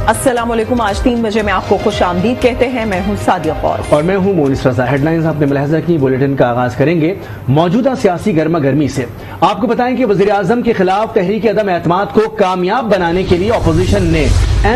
अस्सलाम वालेकुम। आज 3 बजे में आपको खुश आमदीद कहते हैं। मैं हूँ सादिया कौर और मैं हूँ मोनिस रजा। हेडलाइंस आपने मुलाहिजा की। बुलेटिन का आगाज करेंगे मौजूदा सियासी गर्मा गर्मी से। आपको बताएं कि वज़ीर आज़म के खिलाफ तहरीक अदम एतमाद को कामयाब बनाने के लिए अपोजिशन ने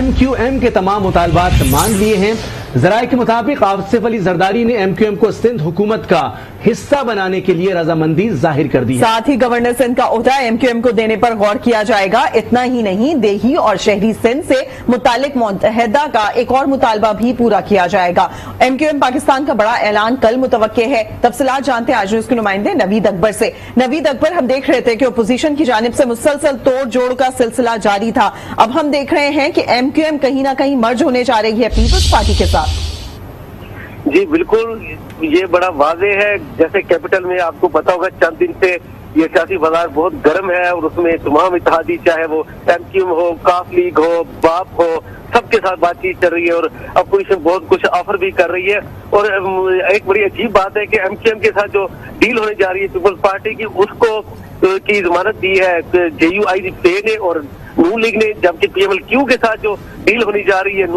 MQM के तमाम मुतालबात मान लिए हैं। ज़राए के मुताबिक आसिफ अली जरदारी ने MQM को सिंध हुकूमत का हिस्सा बनाने के लिए रजामंदी जाहिर कर दी है। साथ ही गवर्नर सिंध का ओहदा MQM को देने पर गौर किया जाएगा। इतना ही नहीं, देही और शहरी सिंध से मुतालिक मुत्तहिदा का एक और मुतालबा भी पूरा किया जाएगा। MQM पाकिस्तान का बड़ा ऐलान कल मुतवक्के है। तफसीलात जानते हैं आज न्यूज़ के नुमाइंदे नवीद अकबर से। नवीद अकबर, हम देख रहे थे कि अपोजिशन की जानिब से मुसलसल तोड़ जोड़ का सिलसिला जारी था। अब हम देख रहे हैं कि MQM कहीं ना कहीं मर्ज होने जा रही है पीपल्स पार्टी के साथ। जी बिल्कुल, ये बड़ा वाज़ेह है। जैसे कैपिटल में आपको पता होगा चंद दिन से ये सियासी बाजार बहुत गर्म है और उसमें तमाम इत्तेहादी, चाहे वो MQM हो, काफ लीग हो, बाप हो, सबके साथ बातचीत चल रही है और अपोजिशन बहुत कुछ ऑफर भी कर रही है। और एक बड़ी अजीब बात है कि MQM के साथ जो डील होने जा रही है पीपल्स पार्टी की, उसको की जमानत दी है JUIP ने और नून लीग ने, जबकि PMLQ के साथ जो डील होनी जा रही है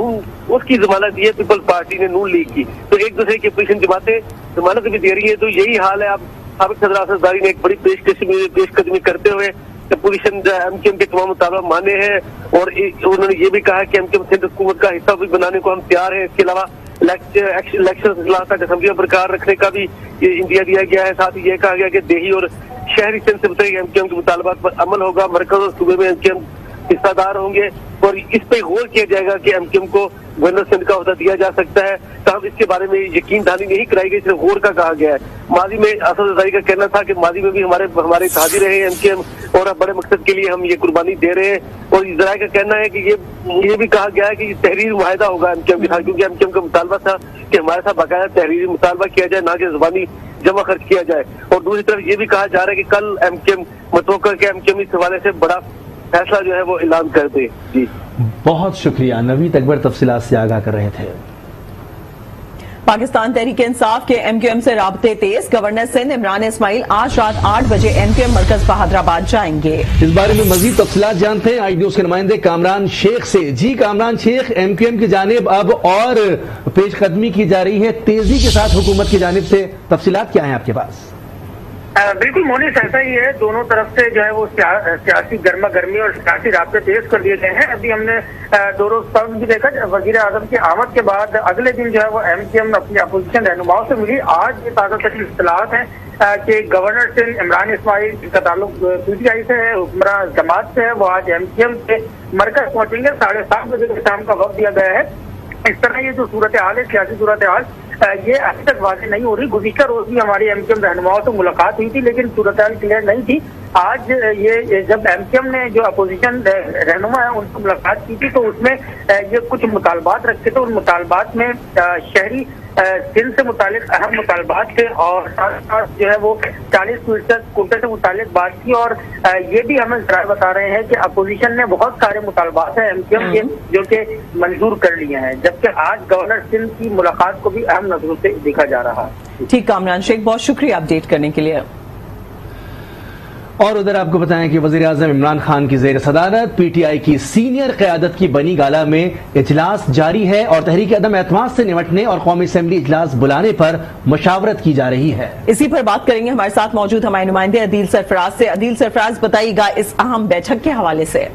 उसकी जमानत दी है पीपल्स पार्टी ने नून लीग की। तो एक दूसरे की अपोजिशन जमातें जमानत भी दे रही है। तो यही हाल है। अब साबिक सदर आसिफ जरदारी ने एक बड़ी पेशकदमी करते हुए अपोजिशन MQM के तमाम मुतालबा माने हैं और उन्होंने ये भी कहा कि MQM सिंध हुकूमत का हिस्सा भी बनाने को हम तैयार हैं। इसके अलावा इलेक्शन तक असम्बलियां बरकरार रखने का भी इंडिया दिया गया है। साथ ही ये कहा गया कि देही और शहरी सिंध से MQM के मुतालबात पर अमल होगा। मरकज और सूबे में MQM हिस्सादार होंगे और इस पे गौर किया जाएगा कि MQM को गवर्नर सिंध का ओहदा दिया जा सकता है। तब इसके बारे में यकीन दहानी नहीं कराई गई, सिर्फ गौर का कहा गया है। माजी में आसिफ जरदारी का कहना था कि माजी में भी हमारे इत्तेहादी रहे हैं MQM और अब बड़े मकसद के लिए हम ये कुर्बानी दे रहे हैं। और जराए का कहना है कि ये भी कहा गया है कि तहरीरी मुआहिदा होगा MQM के साथ, क्योंकि MQM का मुतालबा था कि हमारे साथ बाकायदा तहरीरी मुतालबा किया जाए, ना कि ज़बानी जमा खर्च किया जाए। और दूसरी तरफ ये भी कहा जा रहा है कि कल MQM मतवक्का के MQM इस हवाले से बड़ा फैसला जो है वो ऐलान कर दे। जी बहुत शुक्रिया। नवीद अकबर तफसीलात से आगाह कर रहे थे। पाकिस्तान तहरीक इंसाफ के MQM से राब्ते तेज। गवर्नर सिंध इमरान इस्माइल आज रात 8 बजे MQM मरकज बहादराबाद जाएंगे। इस बारे में मजीद तफसीलात जानते हैं आई न्यूज़ के नुमाइंदे कामरान शेख से। जी कामरान शेख, MQM की जानिब अब और पेशकदमी की जा रही है तेजी के साथ हुकूमत की जानिब से, तफसीलात क्या है आपके पास? बिल्कुल मोनिस, ऐसा ही है। दोनों तरफ से जो है वो सियासी गर्मा गर्मी और सियासी राब्ते तेज कर दिए गए हैं। अभी हमने 2 रोज पहले भी देखा वजीर आजम की आमद के बाद अगले दिन जो है वो MQM अपनी अपोजिशन रहनुमाओं से मिली। आज ये ताज़ा तरीन इत्तलात हैं कि गवर्नर सिंध इमरान इस्माइल, जिनका ताल्लुक PTI से है, हुक्मरान जमात से है, वो आज MQM के मरकज पहुंचेंगे। 7:30 बजे के शाम का वक्त दिया गया है। इस तरह ये जो सूरत हाल है, सियासी सूरत हाल, ये अभी तक वाज़ेह नहीं हो रही। गुज़िश्ता रोज भी हमारी MQM रहनुमाओं से मुलाकात हुई थी, लेकिन सूरत हाल क्लियर नहीं थी। आज ये जब MQM ने जो अपोजिशन रहनुमा है उनसे मुलाकात की थी तो उसमें ये कुछ मुतालबात रखे थे। उन मुतालबात में शहरी सिंध से मुतालिक अहम मुतालबात थे और साथ साथ जो है वो 40% कोटे से मुतालिक बात थी। और ये भी हमें जरा बता रहे हैं कि अपोजिशन ने बहुत सारे मुतालबात हैं MQM के जो कि मंजूर कर लिए हैं, जबकि आज गवर्नर सिंध की मुलाकात को भी अहम नजरों से देखा जा रहा है। ठीक, कामरान शेख, बहुत शुक्रिया अपडेट करने के लिए। और उधर आपको बताएं कि वज़ीर आज़म इमरान खान की ज़ेर सदारत PTI की सीनियर क़यादत की बनी गाला में इजलास जारी है और तहरीक अदम एतमाद से निपटने और कौमी असेंबली इजलास बुलाने पर मशावरत की जा रही है। इसी पर बात करेंगे हमारे साथ मौजूद हमारे नुमाइंदे अदील सरफराज से। अदील सरफराज, बताइएगा इस अहम बैठक के हवाले से।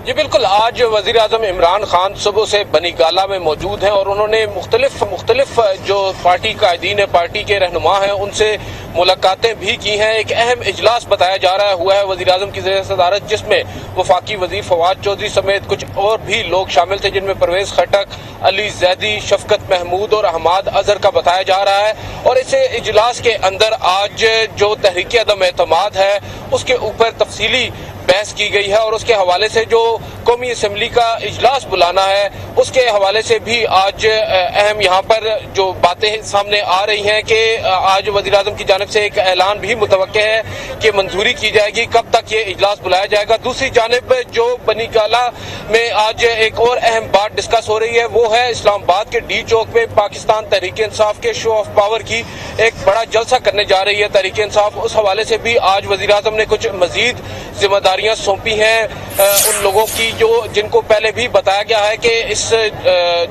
जी बिल्कुल, आज वज़ीर आज़म इमरान खान सुबह से बनी गाला में मौजूद हैं और उन्होंने मुख्तलिफ जो पार्टी कायदीन है, पार्टी के रहनुमा हैं, उनसे मुलाकातें भी की हैं। एक अहम इजलास बताया जा रहा हुआ है वज़ीर आज़म की ज़ेर सदारत, जिसमें वफाकी वज़ीर फवाद चौधरी समेत कुछ और भी लोग शामिल थे, जिनमें परवेज खटक, अली जैदी, शफकत महमूद और अहमद अजहर का बताया जा रहा है। और इस इजलास के अंदर आज जो तहरीक अदम एतमाद है उसके ऊपर तफसीली बहस की गई है और उसके हवाले से जो कौमी असेंबली का इजलास बुलाना है उसके हवाले से भी आज अहम यहाँ पर जो बातें सामने आ रही हैं कि आज वज़ीर आज़म की जानिब से एक ऐलान भी मुतवक्के है कि मंजूरी की जाएगी, कब तक ये इजलास बुलाया जाएगा। दूसरी जानिब जो बनी गाला में आज एक और अहम बात डिस्कस हो रही है वो है इस्लामाबाद के D चौक में पाकिस्तान तहरीक इंसाफ के शो ऑफ पावर की एक बड़ा जलसा करने जा रही है तहरीक इंसाफ। उस हवाले से भी आज वज़ीर आज़म ने कुछ मजीद जिम्मेदारी जिम्मेदारियां सौंपी हैं उन लोगों की जिनको पहले भी बताया गया है कि इस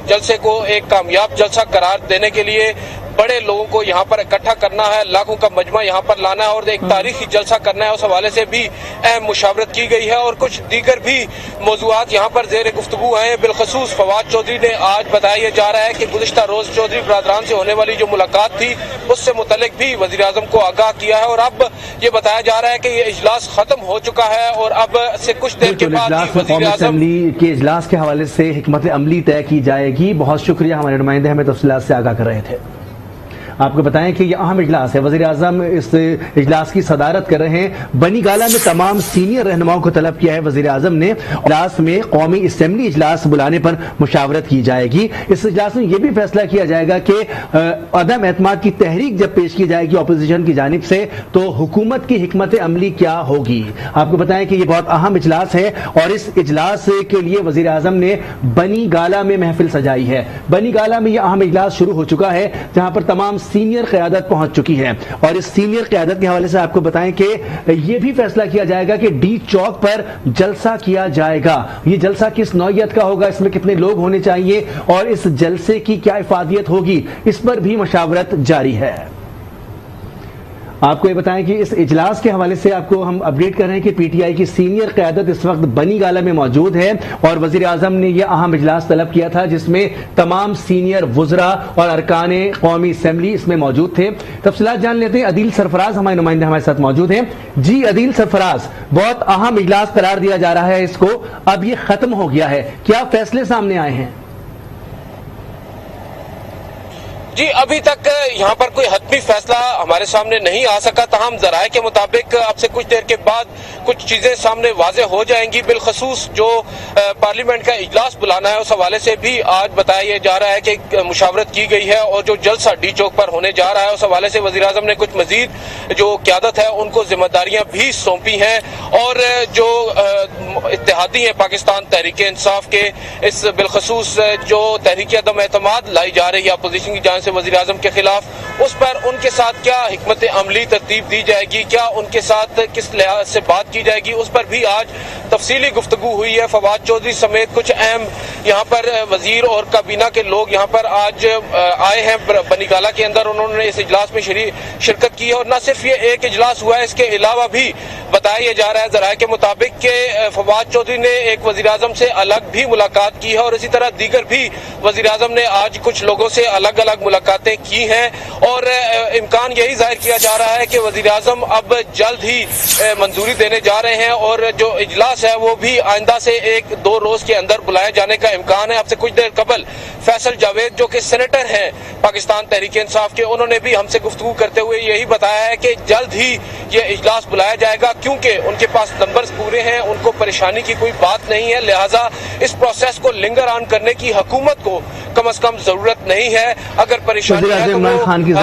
जलसे को एक कामयाब जलसा करार देने के लिए बड़े लोगों को यहाँ पर इकट्ठा करना है, लाखों का मजमा यहाँ पर लाना है और एक तारीखी जलसा करना है। उस हवाले से भी अहम मुशावरत की गई है और कुछ दीगर भी मौजूआत यहाँ पर जेर गुफ्तगू हैं। बिलखसूस फवाद चौधरी ने आज बताया जा रहा है कि गुज़िश्ता रोज चौधरी बरादरान से होने वाली जो मुलाकात थी उससे मुतल्लिक भी वज़ीर आज़म को आगाह किया है और अब ये बताया जा रहा है कि ये इजलास खत्म हो चुका है और अब से कुछ देर के बाद कौमी असम्बली के इजलास के हवाले से हिकमत अमली तय की जाएगी। बहुत शुक्रिया, हमारे नुमाइंदे हमें तफसीलात से आगाह कर रहे थे। आपको बताएं कि यह अहम इजलास है, वज़ीर आज़म इस इजलास की सदारत कर रहे हैं। बनी गाला में तमाम सीनियर रहनुमाओं को तलब किया है वज़ीर आज़म ने। इजलास में कौमी असम्बली इजलास बुलाने पर मुशावरत की जाएगी। इस इजलास में यह भी फैसला किया जाएगा कि अदम एतमाद की तहरीक जब पेश की जाएगी अपोजिशन की जानिब से तो हुकूमत की हिकमत अमली क्या होगी। आपको बताएं कि यह बहुत अहम इजलास है और इस इजलास के लिए वज़ीर आज़म ने बनी गाला में महफिल सजाई है। बनी गाला में यह अहम इजलास शुरू हो चुका है जहां पर तमाम सीनियर क़यादत पहुंच चुकी है और इस सीनियर क़यादत के हवाले से आपको बताएं कि यह भी फैसला किया जाएगा कि डी चौक पर जलसा किया जाएगा। ये जलसा किस नौइयत का होगा, इसमें कितने लोग होने चाहिए और इस जलसे की क्या इफादियत होगी, इस पर भी मशावरत जारी है। आपको ये बताएं कि इस इजलास के हवाले से आपको हम अपडेट कर रहे हैं कि पीटीआई की सीनियर क़यादत इस वक्त बनी गाला में मौजूद है और वज़ीर आज़म ने यह अहम इजलास तलब किया था जिसमें तमाम सीनियर वुज़रा और अरकाने कौमी असम्बली इसमें मौजूद थे। तफसीलात जान लेते हैं। अदील सरफराज हमारे नुमाइंदे हमारे साथ मौजूद हैं। जी अदील सरफराज, बहुत अहम इजलास करार दिया जा रहा है इसको, अब ये खत्म हो गया है, क्या फैसले सामने आए हैं? जी अभी तक यहाँ पर कोई हतमी फैसला हमारे सामने नहीं आ सका, तमाम ज़राए के मुताबिक अब से कुछ देर के बाद कुछ चीजें सामने वाज़े हो जाएंगी। बिलखसूस जो पार्लियामेंट का इजलास बुलाना है उस हवाले से भी आज बताया जा रहा है कि मुशावरत की गई है और जो जलसा डी चौक पर होने जा रहा है उस हवाले से वज़ीर आज़म ने कुछ मजीद जो क़यादत है उनको जिम्मेदारियां भी सौंपी हैं और जो इत्तेहादी हैं पाकिस्तान तहरीक इंसाफ के, इस बिलखसूस जो तहरीक अदम एतमाद लाई जा रही है अपोजिशन की जानिब से वज़ीर आज़म के खिलाफ, उस पर उनके साथ क्या हिकमत अमली तरतीब दी जाएगी, क्या उनके साथ किस लिहाज से बात की जाएगी, उस पर भी आज तफसीली गुफ्तगू हुई है। फवाद चौधरी समेत कुछ अहम यहाँ पर वजीर और काबीना के लोग यहाँ पर आज आए हैं बनी गाला के अंदर, उन्होंने इस इजलास में शिरकत की है और न सिर्फ ये एक इजलास हुआ है, इसके अलावा भी बताया जा रहा है ज़राए के मुताबिक कि फवाद चौधरी ने एक वज़ीर आज़म से अलग भी मुलाकात की है और इसी तरह दीगर भी वज़ीर आज़म ने आज कुछ लोगों से अलग अलग मुलाकातें की हैं और इम्कान यही जाहिर किया जा रहा है कि वज़ीर आज़म अब जल्द ही मंजूरी देने जा रहे हैं और जो इजलास है वो भी आइंदा से 1-2 रोज के अंदर बुलाए जाने का इम्कान है। अब से कुछ देर कबल फैसल जावेद जो कि सेनेटर हैं पाकिस्तान तहरीक इंसाफ के, उन्होंने भी हमसे गुफ्तगू करते हुए यही बताया है कि जल्द ही ये इजलास बुलाया जाएगा क्योंकि उनके पास नंबर्स पूरे हैं, उनको परेशानी की कोई बात नहीं है, लिहाजा इस प्रोसेस को लिंगर ऑन करने की हुकूमत को कम अज कम जरूरत नहीं है। अगर परेशानी है तो इमरान खान की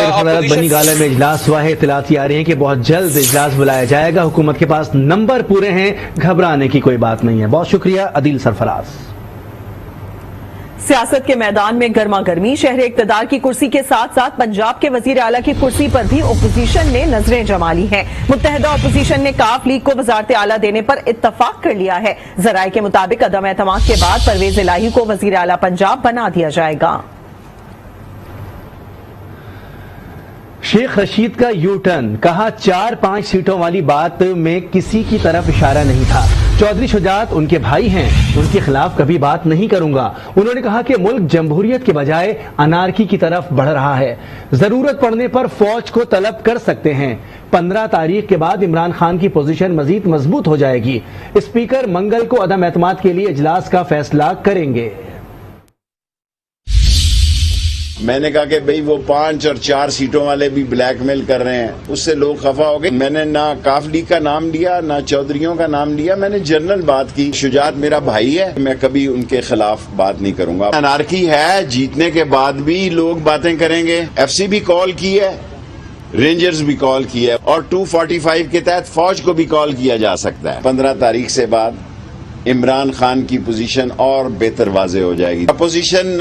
बनी गाला में इजलास हुआ है, इत्तलात आ रही है कि बहुत जल्द इजलास बुलाया जाएगा, हुकूमत के पास नंबर पूरे हैं, घबराने की कोई बात नहीं है। बहुत शुक्रिया अदील सरफराज। सियासत के मैदान में गर्मा गर्मी, शहर इक्तदार की कुर्सी के साथ साथ पंजाब के वजीर आला की कुर्सी पर भी ओपोजिशन ने नजरें जमा ली हैं। मुत्तहिदा ओपोजिशन ने काफ लीग को वजारत आला देने पर इत्तफाक कर लिया है। जराए के मुताबिक अदम एतमाद के बाद परवेज इलाही को वजीर आला पंजाब बना दिया जाएगा। शेख रशीद का यू टर्न, कहा 4-5 सीटों वाली बात में किसी की तरफ इशारा नहीं था। चौधरी शुजात उनके भाई हैं, उनके खिलाफ कभी बात नहीं करूंगा। उन्होंने कहा कि मुल्क जमहूरियत के बजाय अनारकी की तरफ बढ़ रहा है, जरूरत पड़ने पर फौज को तलब कर सकते हैं। 15 तारीख के बाद इमरान खान की पोजीशन मजीद मजबूत हो जाएगी। स्पीकर मंगल को अदम एतमाद के लिए इजलास का फैसला करेंगे। मैंने कहा कि भाई वो 5 और 4 सीटों वाले भी ब्लैकमेल कर रहे हैं, उससे लोग खफा हो गए। मैंने ना काफ लीग का नाम लिया ना चौधरियों का नाम लिया, मैंने जनरल बात की। शुजात मेरा भाई है, मैं कभी उनके खिलाफ बात नहीं करूंगा। अनारकी है, जीतने के बाद भी लोग बातें करेंगे। एफसी भी कॉल की है, रेंजर्स भी कॉल की है और 245 के तहत फौज को भी कॉल किया जा सकता है। 15 तारीख से बाद इमरान खान की पोजीशन और बेहतर वाज़े हो जाएगी। अपोजिशन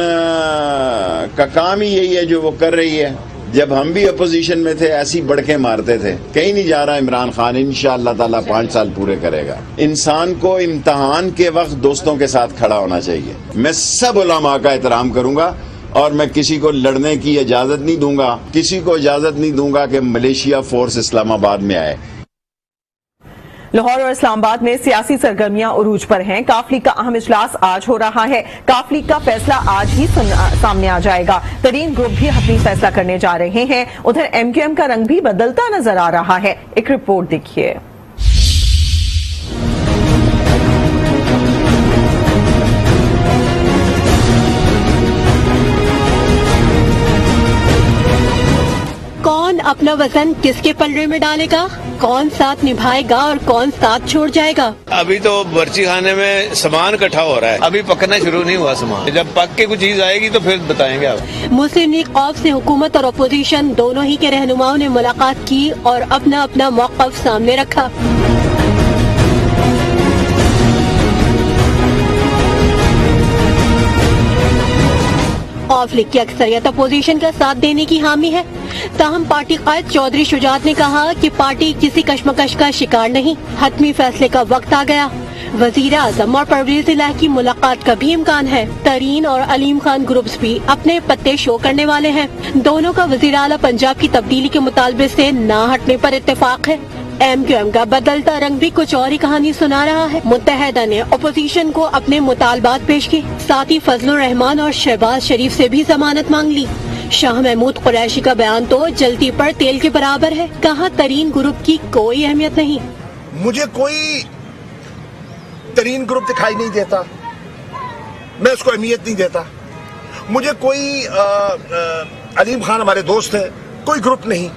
का काम ही यही है जो वो कर रही है, جب ہم بھی اپوزیشن میں تھے ایسی بڑکیں مارتے تھے. کہیں نہیں جا رہا عمران خان, انشاءاللہ تعالیٰ 5 سال پورے کرے گا. انسان کو امتحان کے وقت دوستوں کے ساتھ کھڑا ہونا چاہیے. میں سب علماء کا احترام کروں گا اور میں کسی کو لڑنے کی اجازت نہیں دوں گا, کسی کو اجازت نہیں دوں گا کہ ملیشیا فورس اسلام آباد میں آئے. لاہور اور اسلام آباد میں سیاسی سرگرمیاں عروج پر ہیں. کاف لیگ کا اہم اجلاس آج ہو رہا ہے. کاف لیگ کا فیصلہ آج ہی سامنے آ جائے گا. ترین گروپ بھی حتمی فیصلہ کرنے جا رہے ہیں. ادھر ایم کیو ایم کا رنگ بھی بدلتا نظر آ رہا ہے. ایک رپورٹ دیکھیے. کون اپنا وزن کس کے پلڑے میں ڈالے گا, کون ساتھ نبھائے گا اور کون ساتھ چھوڑ جائے گا. ابھی تو برچی خانے میں سامان اکٹھا ہو رہا ہے, ابھی پکنا شروع نہیں ہوا سامان. جب پک کے کچھ چیز آئے گی تو پھر بتائیں گے آپ. مسلم لیگ قوف سے حکومت اور اپوزیشن دونوں ہی کے رہنماؤں نے ملاقات کی اور اپنا اپنا موقف سامنے رکھا. قوف لیگ کی اکثریت اپوزیشن کا ساتھ دینے کی حامی ہے. تاہم پارٹی قائد چودھری شجاعت نے کہا کہ پارٹی کسی کشمکش کا شکار نہیں, حتمی فیصلے کا وقت آ گیا. وزیر اعظم اور پرویز الہی کی ملاقات کا بھی امکان ہے. ترین اور علیم خان گروپس بھی اپنے پتے شو کرنے والے ہیں. دونوں کا وزیر اعلیٰ پنجاب کی تبدیلی کے مطالبے سے نہ ہٹنے پر اتفاق ہے. ایم کیو ایم کا بدلتا رنگ بھی کچھ اور ہی کہانی سنا رہا ہے. متحدہ نے اپوزیشن کو اپنے مطالبات پیش کیے. ساتھ ہی فضل الرحمان اور شہباز شریف سے بھی ضمانت مانگ لی. شاہ محمود قریشی کا بیان تو جلتی پر تیل کے برابر ہے. کہا ترین گروپ کی کوئی اہمیت نہیں. مجھے کوئی ترین گروپ دکھائی نہیں دیتا, میں اس کو اہمیت نہیں دیتا. مجھے کوئی علیم خان ہمارے دوست ہے, کوئی گروپ نہیں.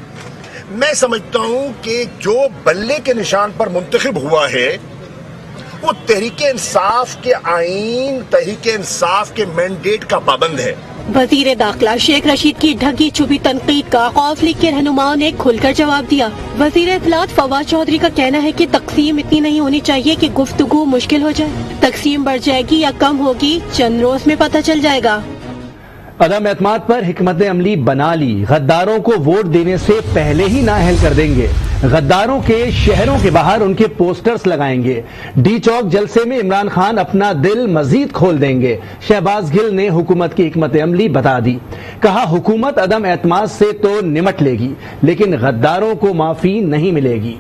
میں سمجھتا ہوں کہ جو بلے کے نشان پر منتخب ہوا ہے وہ تحریک انصاف کے آئین, تحریک انصاف کے مینڈیٹ کا پابند ہے. وزیر داخلہ شیخ رشید کی ڈھکی چھپی تنقید کا قوف لیگ کے رہنماؤں نے کھل کر جواب دیا. وزیر اطلاعات فواد چودھری کا کہنا ہے کہ تقسیم اتنی نہیں ہونی چاہیے کہ گفتگو مشکل ہو جائے. تقسیم بڑھ جائے گی یا کم ہوگی چند روز میں پتہ چل جائے گا. عدم اعتماد پر حکمت عملی بنا لی. غداروں کو ووٹ دینے سے پہلے ہی نااہل کر دیں گے. غداروں کے شہروں کے باہر ان کے پوسٹرز لگائیں گے. ڈی چوک جلسے میں عمران خان اپنا دل مزید کھول دیں گے. شہباز گل نے حکومت کی حکمت عملی بتا دی. کہا حکومت عدم اعتماد سے تو نمٹ لے گی لیکن غداروں کو معافی نہیں ملے گی.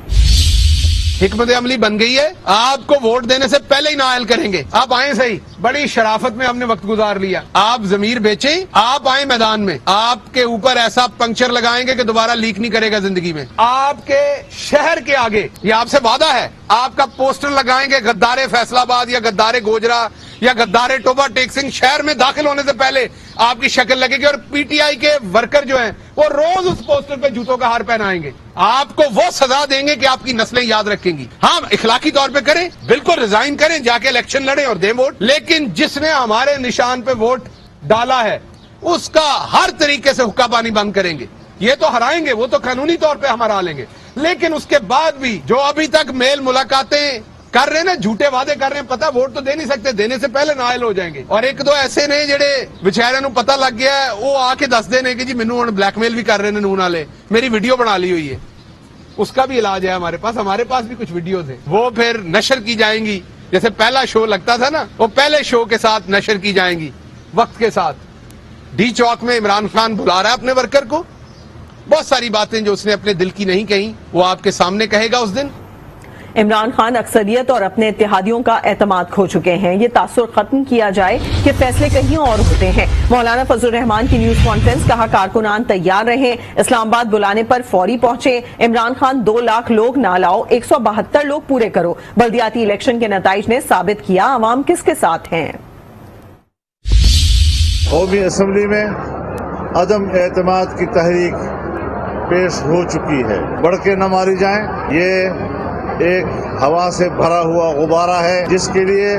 حکمت عملی بن گئی ہے, آپ کو ووٹ دینے سے پہلے ہی نااہل کریں گے. آپ آئیں صحیح, بڑی شرافت میں ہم نے وقت گزار لیا. آپ ضمیر بیچیں, آپ آئیں میدان میں. آپ کے اوپر ایسا پنکچر لگائیں گے کہ دوبارہ لیک نہیں کرے گا زندگی میں. آپ کے شہر کے آگے, یہ آپ سے وعدہ ہے, آپ کا پوسٹر لگائیں گے غدارے فیصل آباد یا غدارے گوجرا یا غدارے ٹوبا ٹیک سنگھ. شہر میں داخل ہونے سے پہلے آپ کی شکل لگے گی اور پی ٹی آئی کے ورکر جو ہیں وہ روز اس پوسٹر پہ جوتوں کا ہار پہنائیں گے. آپ کو وہ سزا دیں گے کہ آپ کی نسلیں یاد رکھیں گی. ہاں اخلاقی طور پہ کریں, بالکل ریزائن کریں, جا کے الیکشن لڑیں اور دیں ووٹ, لیکن جس نے ہمارے نشان پہ ووٹ ڈالا ہے اس کا ہر طریقے سے حقہ پانی بند کریں گے. یہ تو ہرائیں گے, وہ تو قانونی طور پہ ہم ہرا لیں گے, لیکن اس کے بعد بھی جو ابھی تک میل ملاقاتیں کر رہے ہیں نا, جھوٹے وعدے کر رہے ہیں, پتہ ووٹ تو دے نہیں سکتے, دینے سے پہلے نااہل ہو جائیں گے. اور ایک دو ایسے نے جڑے بیچارے نو پتہ لگ گیا ہے, وہ آ کے دس دینے کہ جی مینوں ہن بلیک میل بھی کر رہے ہیں نون والے, میری ویڈیو بنا لی ہوئی ہے. اس کا بھی علاج ہے ہمارے پاس بھی کچھ ویڈیوز ہیں, وہ پھر نشر کی جائیں گی. جیسے پہلا شو لگتا تھا نا, وہ پہلے شو کے ساتھ نشر کی جائیں گی وقت کے ساتھ. ڈی چوک میں عمران خان بلا رہا ہے اپنے ورکر کو, بہت ساری باتیں جو اس نے اپنے دل کی نہیں کہیں وہ آپ کے سامنے کہے گا اس دن. عمران خان اکثریت اور اپنے اتحادیوں کا اعتماد کھو چکے ہیں. یہ تاثر ختم کیا جائے کہ فیصلے کہیں اور ہوتے ہیں. مولانا فضل الرحمان کی نیوز کانفرنس, کہا کارکنان تیار رہیں, اسلام آباد بلانے پر فوری پہنچے. عمران خان 2 لاکھ لوگ نہ لاؤ, 172 لوگ پورے کرو. بلدیاتی الیکشن کے نتائج نے ثابت کیا عوام کس کے ساتھ ہیں. قومی اسمبلی میں عدم اعتماد کی تحریک پیش ہو چکی ہے. بڑھ کے نہ ماری جائیں, یہ ایک ہوا سے بھرا ہوا غبارہ ہے جس کے لیے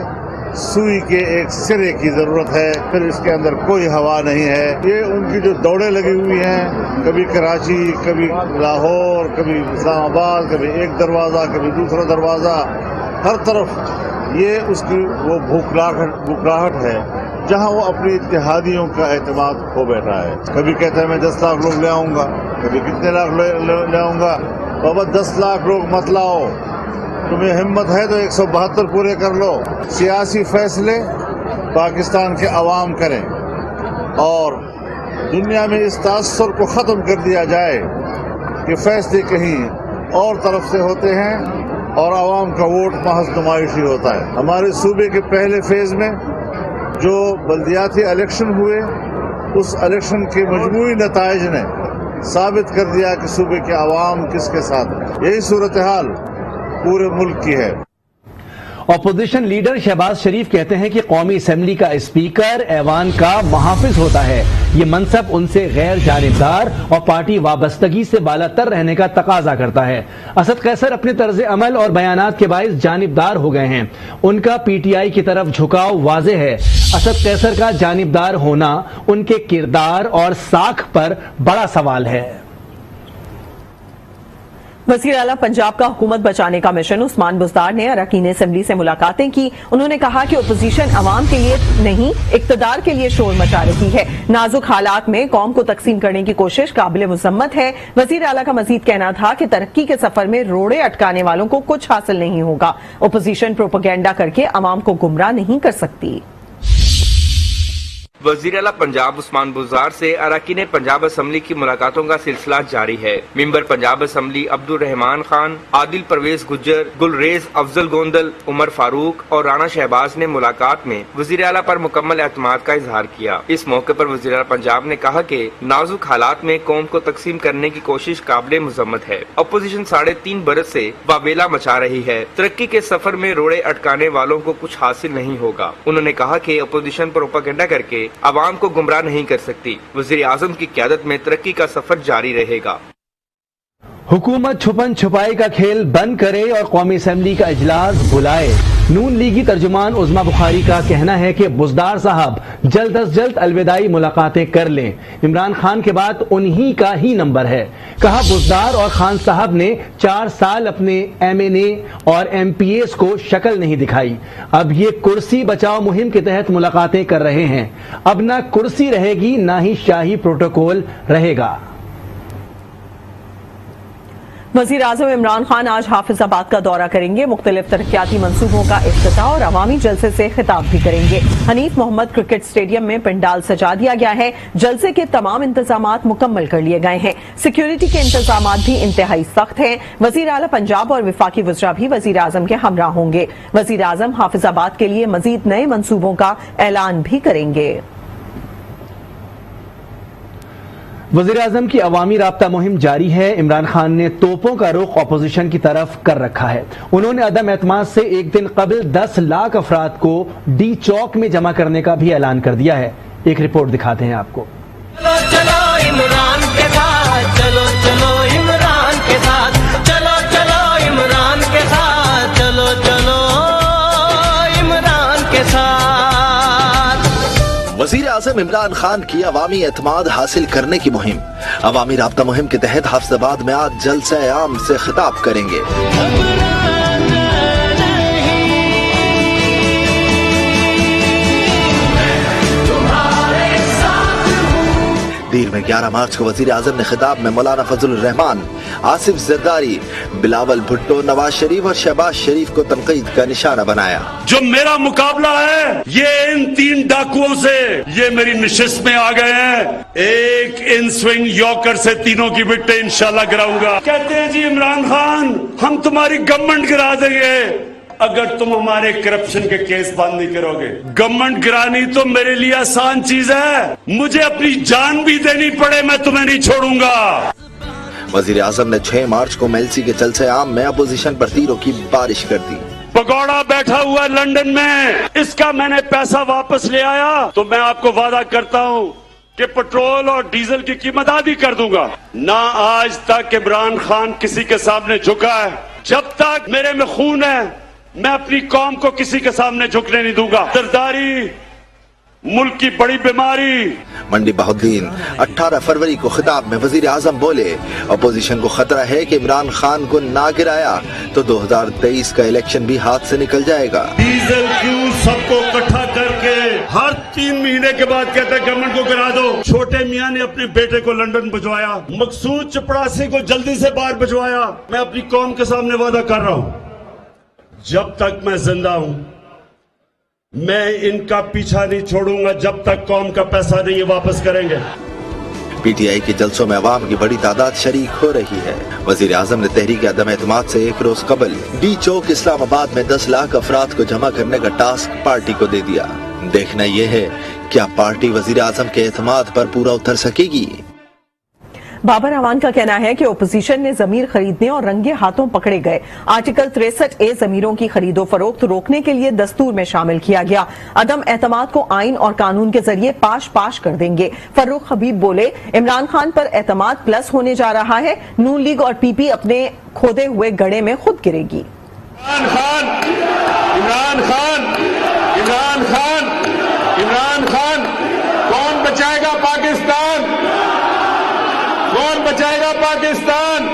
سوئی کے ایک سرے کی ضرورت ہے. پھر اس کے اندر کوئی ہوا نہیں ہے. یہ ان کی جو دوڑیں لگی ہوئی ہیں, کبھی کراچی, کبھی لاہور, کبھی اسلام آباد, کبھی ایک دروازہ, کبھی دوسرا دروازہ, ہر طرف یہ اس کی وہ بھوکراہٹ ہے. जहां वो अपनी इत्तेहादियों का एतमाद खो बैठा है। कभी कहता है मैं 10 लाख लोग ले आऊंगा, कभी कितने लाख ले आऊंगा। बाबा 10 लाख लोग मत लाओ, तुम्हें हिम्मत है तो 172 पूरे कर लो। सियासी फैसले पाकिस्तान के अवाम करें और दुनिया में इस तासुर को ख़त्म कर दिया जाए कि फैसले कहीं और तरफ से होते हैं और आवाम का वोट महज नुमाइशी होता है। हमारे सूबे के पहले फेज में जो बल्दियाती इलेक्शन हुए, उस इलेक्शन के मजमूई नताइज ने साबित कर दिया कि सूबे के अवाम किसके साथ है। यही सूरत हाल पूरे मुल्क की है। अपोजिशन लीडर शहबाज शरीफ कहते हैं कि कौमी असेंबली का स्पीकर ऐवान का मुहाफिज होता है। ये मनसब उनसे गैर जानिबदार और पार्टी वाबस्तगी से बालातर रहने का तकाजा करता है। असद कैसर अपने तर्ज अमल और बयानात के बाइस जानिबदार हो गए हैं। उनका पीटीआई की तरफ झुकाव वाज़ेह है। असद कैसर का जानिबदार होना उनके किरदार और साख पर बड़ा सवाल है। वज़ीर आला पंजाब का हुकूमत बचाने का मिशन उस्मान बुज़दार ने अरकान असेंबली से मुलाकातें की। उन्होंने कहा कि अपोजिशन अवाम के लिए नहीं, इक़्तिदार के लिए शोर मचा रही है। नाजुक हालात में कौम को तकसीम करने की कोशिश काबिल मुज़म्मत है। वज़ीर आला का मजीद कहना था कि तरक्की के सफर में रोड़े अटकाने वालों को कुछ हासिल नहीं होगा। अपोजिशन प्रोपेगेंडा करके अवाम को गुमराह नहीं कर सकती। वज़ीर आला पंजाब उस्मान बुज़दार से अरकान पंजाब असम्बली की मुलाकातों का सिलसिला जारी है। मेंबर पंजाब असम्बली अब्दुल रहमान खान, आदिल परवेज गुज्जर, गुलरेज अफजल गोंदल, उमर फारूक और राणा शहबाज ने मुलाकात में वज़ीर आला पर मुकम्मल एतमाद का इजहार किया। इस मौके पर वज़ीर आला पंजाब ने कहा कि नाजुक हालात में कौम को तकसीम करने की कोशिश काबिल मुज़म्मत है। अपोजिशन 3.5 बरस से वावेला मचा रही है। तरक्की के सफर में रोड़े अटकाने वालों को कुछ हासिल नहीं होगा। उन्होंने कहा कि अपोजिशन प्रोपेगेंडा करके अवाम को गुमराह नहीं कर सकती। वज़ीर आज़म की क़यादत में तरक्की का सफर जारी रहेगा। हुकूमत छुपन छुपाई का खेल बंद करे और कौमी असेंबली का इजलास बुलाए। नून लीगी तर्जुमान उज़मा बुखारी का कहना है कि बुज़दार साहब जल्द अज जल्द अलविदाई मुलाकातें कर लें। इमरान खान के बाद उन्हीं का ही नंबर है। कहा बुज़दार और खान साहब ने 4 साल अपने MNA और MPAs को शक्ल नहीं दिखाई। अब ये कुर्सी बचाओ मुहिम के तहत मुलाकातें कर रहे हैं। अब ना कुर्सी रहेगी ना ही शाही प्रोटोकॉल रहेगा। वज़ीर आज़म इमरान खान आज हाफिजाबाद का दौरा करेंगे। मुख्तलिफ तरक्याती मंसूबों का इफ्तिताह और अवामी जलसे से खिताब भी करेंगे। हनीफ मोहम्मद क्रिकेट स्टेडियम में पंडाल सजा दिया गया है। जलसे के तमाम इंतजामात मुकम्मल कर लिए गए हैं। सिक्योरिटी के इंतजामात भी इंतहाई सख्त हैं। वज़ीर आला पंजाब और वफाकी वज़रा भी वज़ीर आज़म के हमरा होंगे। वज़ीर आज़म हाफिजाबाद के लिए मजीद नए मंसूबों का ऐलान भी करेंगे। वज़ीर आज़म की अवामी राब्ता मुहिम जारी है। इमरान खान ने तोपों का रुख अपोजिशन की तरफ कर रखा है। उन्होंने अदम एतमाद से एक दिन कबल 10 लाख अफराद को डी चौक में जमा करने का भी ऐलान कर दिया है। एक रिपोर्ट दिखाते हैं आपको। चलो चलो इमरान के साथ, चलो चलो इमरान के साथ, चलो चलो इमरान के साथ, चलो चलो इमरान के साथ। वज़ीर आज़म इमरान खान की अवामी एतमाद हासिल करने की मुहिम। अवामी राब्ता मुहिम के तहत हाफिजाबाद में आज जलसे आम से खिताब करेंगे। दीर में 11 मार्च को वज़ीर आज़म ने खिताब में मौलाना फजलुर रहमान, आसिफ जरदारी, बिलावल भुट्टो, नवाज शरीफ और शहबाज शरीफ को तनकीद का निशाना बनाया। जो मेरा मुकाबला है ये इन 3 डाकुओं से, ये मेरी नशिस्त में आ गए हैं। एक इन स्विंग यॉकर से तीनों की विकेटें इंशाल्लाह गिराऊंगा। कहते हैं जी इमरान खान हम तुम्हारी गवर्नमेंट गिरा देंगे अगर तुम हमारे करप्शन के केस बंद नहीं करोगे। गवर्नमेंट गिरानी तो मेरे लिए आसान चीज है, मुझे अपनी जान भी देनी पड़े मैं तुम्हें नहीं छोड़ूंगा। वज़ीर आज़म ने 6 मार्च को मेलसी के जलसे आम में अपोजिशन पर तीरों की बारिश कर दी। पगोड़ा बैठा हुआ है लंदन में, इसका मैंने पैसा वापस ले आया तो मैं आपको वादा करता हूँ कि पेट्रोल और डीजल की कीमत आधी कर दूंगा। ना आज तक इमरान खान किसी के सामने झुका है। जब तक मेरे में खून है मैं अपनी कौम को किसी के सामने झुकने नहीं दूंगा। सरदारी मुल्क की बड़ी बीमारी। मंडी बहुद्दीन 18 फरवरी को खिताब में वज़ीर आज़म बोले, अपोजिशन को खतरा है कि इमरान खान को ना गिराया तो 2023 का इलेक्शन भी हाथ से निकल जाएगा। डीजल क्यों सबको इकट्ठा करके हर 3 महीने के बाद कहता है गवर्नमेंट को गिरा दो। छोटे मियां ने अपने बेटे को लंदन भिजवाया, मकसूद चपड़ासी को जल्दी से बाहर भिजवाया। मैं अपनी कौम के सामने वादा कर रहा हूं, जब तक मैं जिंदा हूं मैं इनका पीछा नहीं छोड़ूंगा जब तक कौम का पैसा नहीं वापस करेंगे। पीटीआई के जलसों में अवाम की बड़ी तादाद शरीक हो रही है। वजीर आजम ने तहरीक अदम एतमाद से एक रोज कबल डी चौक इस्लामाबाद में 10 लाख अफराद को जमा करने का टास्क पार्टी को दे दिया। देखना यह है क्या पार्टी वजीर आजम के एतमाद पर पूरा उतर सकेगी। बाबर अवान का कहना है कि ओपोजिशन ने जमीर खरीदने और रंगे हाथों पकड़े गए। आर्टिकल 63A जमीरों की खरीदो फरोख्त रोकने के लिए दस्तूर में शामिल किया गया। अदम एतमाद को आइन और कानून के जरिए पाश कर देंगे। फर्रुख हबीब बोले, इमरान खान पर एतमाद प्लस होने जा रहा है। नून लीग और पीपी अपने खोदे हुए गड्ढे में खुद गिरेगी। इमरान खान कौन बचाएगा पाकिस्तान? कौन बचाएगा पाकिस्तान?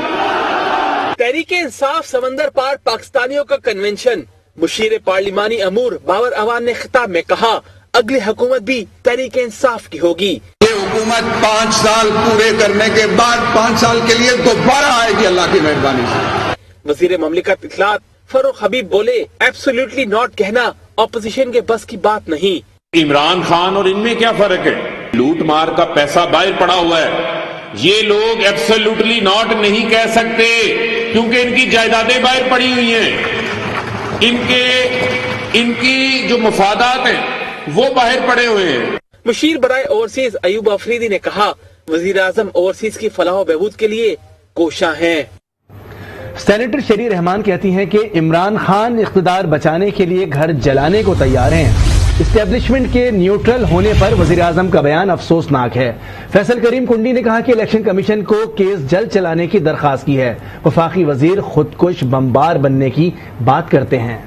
तहरीक इंसाफ समंदर पार पाकिस्तानियों का कन्वेंशन। मुशीर पार्लिमानी अमूर बाबर अवान ने खिताब में कहा, अगली हुकूमत भी तहरीक इंसाफ की होगी। ये हुकूमत 5 साल पूरे करने के बाद 5 साल के लिए दोबारा आएगी अल्लाह की मेहरबानी से। वजीर ममलिकत इत्तलात फर्रुख हबीब बोले, एब्सोल्युटली नॉट कहना ऑपोजिशन के बस की बात नहीं। इमरान खान और इनमें क्या फर्क है? लूट मार का पैसा बाहर पड़ा हुआ है। ये लोग एब्सोल्युटली नॉट नहीं कह सकते क्योंकि इनकी जायदादें बाहर पड़ी हुई हैं। इनकी जो मफादात हैं वो बाहर पड़े हुए हैं। मुशीर बराए ओवरसीज अयूब अफरीदी ने कहा, वजीर आजम ओवरसीज की फलाह बहबूद के लिए कोशां हैं। सेनेटर शेरी रहमान कहती हैं कि इमरान खान इख्तिदार बचाने के लिए घर जलाने को तैयार हैं। इस्टेब्लिशमेंट के न्यूट्रल होने पर वजीर आजम का बयान अफसोसनाक है। फैसल करीम कुंडी ने कहा कि इलेक्शन कमीशन को केस जल्द चलाने की दरखास्त की है। वफाकी वजीर खुदकुश बमबार बनने की बात करते हैं।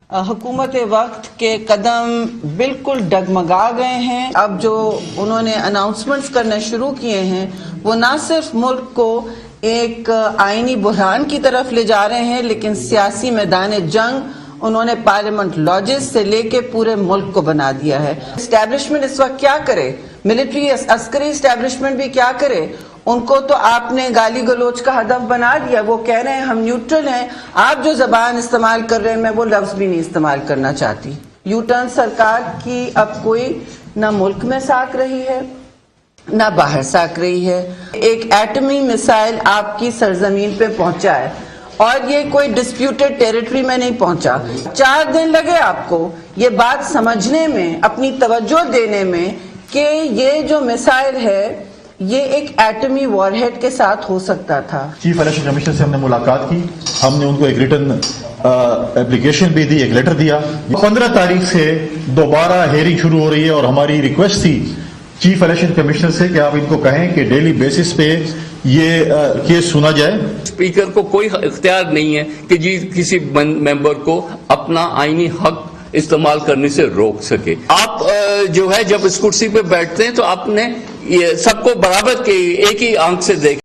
हुकूमत वक्त के कदम बिल्कुल डगमगा गए हैं। अब जो उन्होंने अनाउंसमेंट्स करने शुरू किए हैं वो ना सिर्फ मुल्क को एक आईनी बुहरान की तरफ ले जा रहे हैं, लेकिन सियासी मैदान जंग उन्होंने पार्लियामेंट लॉजेस से लेके पूरे मुल्क को बना दिया है। एस्टैब्लिशमेंट इस वक्त क्या करे, मिलिट्री अस्करी एस्टैब्लिशमेंट भी क्या करे, उनको तो आपने गाली गलोच का हदफ बना दिया। वो कह रहे हैं हम न्यूट्रल हैं। आप जो जबान इस्तेमाल कर रहे हैं मैं वो लफ्ज भी नहीं इस्तेमाल करना चाहती। यू टर्न सरकार की अब कोई ना मुल्क में साक रही है ना बाहर साक रही है। एक एटमी मिसाइल आपकी सरजमीन पे पहुंचा है और ये कोई डिस्प्यूटेड टेरिटरी में नहीं पहुंचा। 4 दिन लगे आपको ये बात समझने में, अपनी तवज्जो देने में कि ये जो मिसाइल है ये एक एटमी वॉरहेड के साथ हो सकता था। चीफ इलेक्शन कमिश्नर से हमने मुलाकात की, हमने उनको एक रिटन एप्लीकेशन भी दी, एक लेटर दिया। 15 तारीख से दोबारा हेयरिंग शुरू हो रही है और हमारी रिक्वेस्ट थी चीफ इलेक्शन कमिश्नर से कि आप इनको कहें कि डेली बेसिस पे ये केस सुना जाए। स्पीकर को कोई इख्तियार नहीं है कि जी किसी मेंबर को अपना आईनी हक इस्तेमाल करने से रोक सके। आप जो है जब इस कुर्सी पे बैठते हैं तो आपने ये सबको बराबर के एक ही आंख से देख